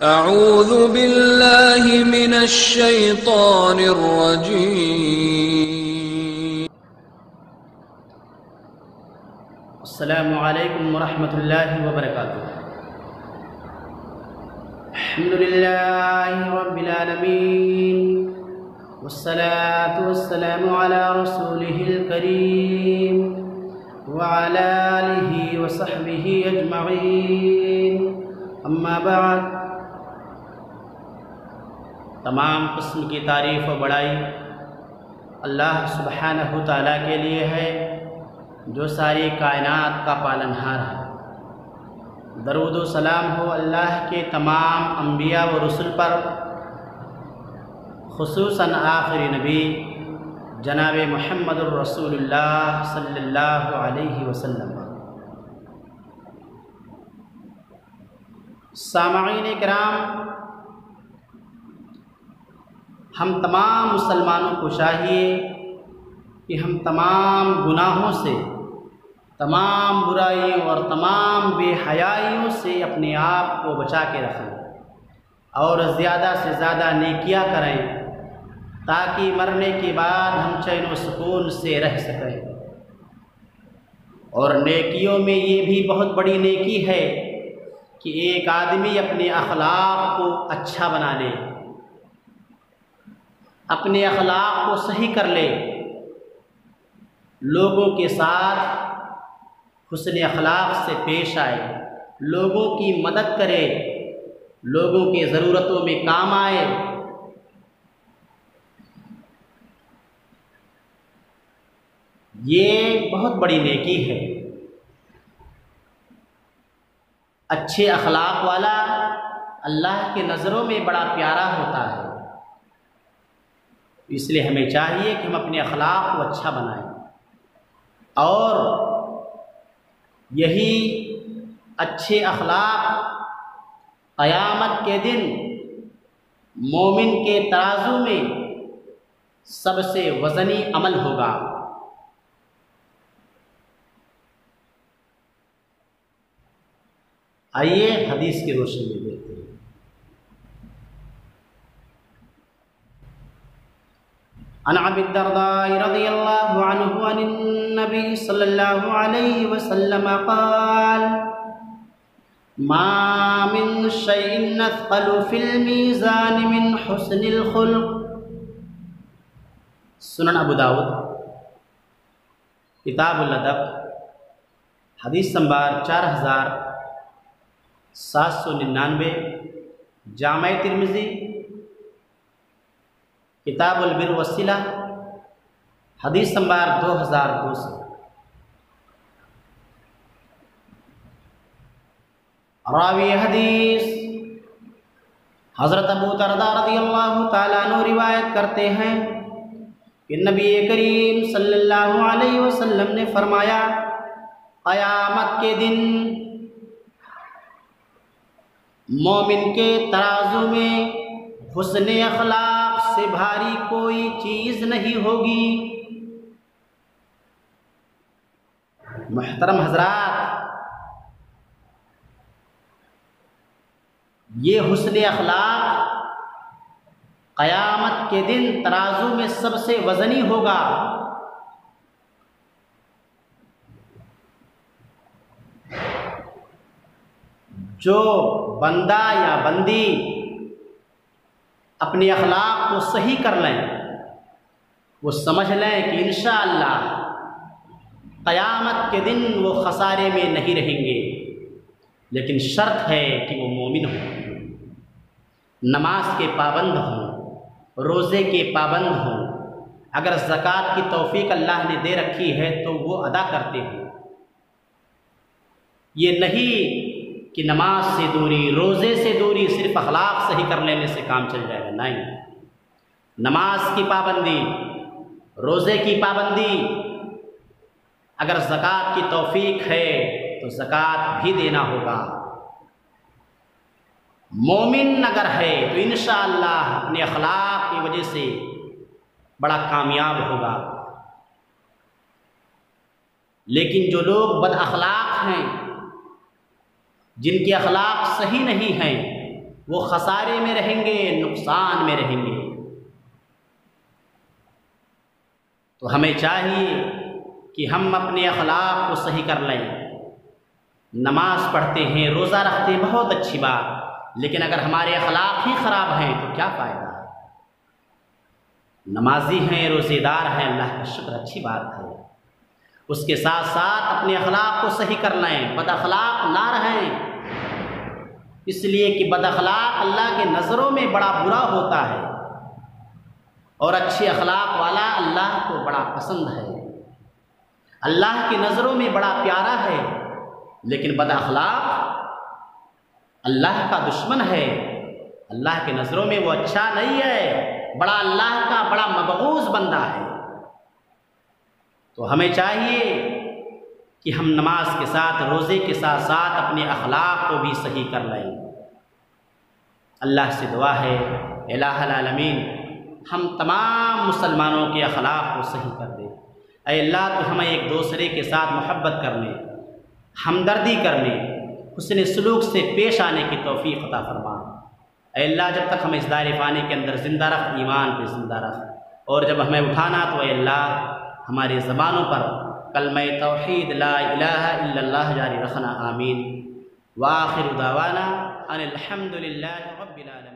अऊज़ु बिल्लाहि मिनश शैतानिर रजीम। अस्सलामु अलैकुम वरहमतुल्लाहि वबरकातुहू। अल्हम्दुलिल्लाहि रब्बिल आलमीन वस्सलातु वस्सलामु अला रसूलिहिल करीम व अला आलिहि व सहबिहि अजमईन। अम्मा बाद, तमाम किस्म की तारीफ़ व बड़ाई अल्लाह सुब्हानहु तआला के लिए है जो सारी कायनात का पालनहार है। दरूद व सलाम हो अल्लाह के तमाम अंबिया व रसूल पर, खुसूसन आखिरी नबी जनाब मुहम्मदुर रसूलुल्लाह सल्लल्लाहु अलैहि वसल्लम। सामईन किराम, हम तमाम मुसलमानों को चाहिए कि हम तमाम गुनाहों से, तमाम बुराइयों और तमाम बेहयाइयों से अपने आप को बचा के रखें और ज़्यादा से ज़्यादा नेकियां करें ताकि मरने के बाद हम चैन व सुकून से रह सकें। और नेकियों में ये भी बहुत बड़ी नेकी है कि एक आदमी अपने अखलाक को अच्छा बना ले, अपने अखलाक को सही कर ले, लोगों के साथ हुस्न अखलाक से पेश आए, लोगों की मदद करे, लोगों के ज़रूरतों में काम आए। ये बहुत बड़ी नेकी है। अच्छे अखलाक वाला अल्लाह के नज़रों में बड़ा प्यारा होता है। इसलिए हमें चाहिए कि हम अपने अखलाक को अच्छा बनाएं और यही अच्छे अखलाक क़यामत के दिन मोमिन के तराजू में सबसे वज़नी अमल होगा। आइए हदीस की रोशनी में देखते हैं। अन अबी दरदाई रज़ियल्लाहु अन्हु अनिन नबी सल्लल्लाहु अलैहि वसल्लम क़ाल मा मिन शैइन अथक़लु फ़िल मीज़ान मिन हुस्निल ख़ुल्क़। सुनन अबू दाऊद किताबुल अदब हदीस नंबर 4799, जामे तिर्मिज़ी किताबुल बिर वस्सिला हदीस नंबर 2200। रावी हदीस हज़रत अबू दरदा रज़ियल्लाहु ताला अन्हु रिवायत करते हैं कि नबी करीम सल्लल्लाहु अलैहि वसल्लम ने फरमाया, क़यामत के दिन मोमिन के तराजू में हुस्न अखलाक से भारी कोई चीज़ नहीं होगी। मुहतरम हजरात, ये हुस्न अखलाक क़यामत के दिन तराजू में सबसे वज़नी होगा। जो बंदा या बंदी अपने अखलाक को सही कर लें, वो समझ लें कि इंशाअल्लाह क़यामत के दिन वो खसारे में नहीं रहेंगे। लेकिन शर्त है कि वो मोमिन हों, नमाज के पाबंद हों, रोज़े के पाबंद हों, अगर ज़कात की तौफ़ीक अल्लाह ने दे रखी है तो वो अदा करते हों। ये नहीं कि नमाज से दूरी, रोज़े से दूरी, सिर्फ अखलाक सही कर लेने से काम चल जाएगा। नहीं, नमाज की पाबंदी, रोज़े की पाबंदी, अगर ज़कात की तौफ़ीक है तो ज़कात भी देना होगा। मोमिन अगर है तो इंशाअल्लाह अपने अखलाक की वजह से बड़ा कामयाब होगा। लेकिन जो लोग बद अखलाक हैं, जिनके अखलाक सही नहीं हैं, वो खसारे में रहेंगे, नुकसान में रहेंगे। तो हमें चाहिए कि हम अपने अखलाक को सही कर लें। नमाज पढ़ते हैं, रोज़ा रखते हैं, बहुत अच्छी बात, लेकिन अगर हमारे अखलाक ही ख़राब हैं तो क्या फ़ायदा। नमाजी हैं, रोज़ेदार हैं, अल्लाह का शुक्र, अच्छी बात है, उसके साथ साथ अपने अखलाक को सही कर लें, बद अखलाक ना रहें। इसलिए कि बद अखलाक अल्लाह के नज़रों में बड़ा बुरा होता है और अच्छे अखलाक वाला अल्लाह को बड़ा पसंद है, अल्लाह की नज़रों में बड़ा प्यारा है। लेकिन बद अखलाक अल्लाह का दुश्मन है, अल्लाह के नज़रों में वो अच्छा नहीं है, बड़ा अल्लाह का बड़ा मबगूज़ बंदा है। तो हमें चाहिए कि हम नमाज के साथ, रोज़े के साथ साथ अपने अखलाक को भी सही कर लें। अल्लाह से दुआ है, इलाहुल आलमीन हम तमाम मुसलमानों के अखलाक को सही कर दे। ऐ अल्लाह, तो हमें एक दूसरे के साथ मोहब्बत करने, हमदर्दी करने, हुस्न सलूक से पेश आने की तौफीक अता फरमा। ऐ अल्लाह, जब तक हमें इस दायरे फ़ानी के अंदर ज़िंदा रख, ईमान पे ज़िंदा रख, और जब हमें उठाना तो ऐ अल्लाह हमारी ज़बानों पर कलमा तौहीद ला इलाहा इल्लल्लाह जारी रखना। आमीन। व आखिर दावाना अनिल हम्दुलिल्लाहि रब्बिल आलमीन।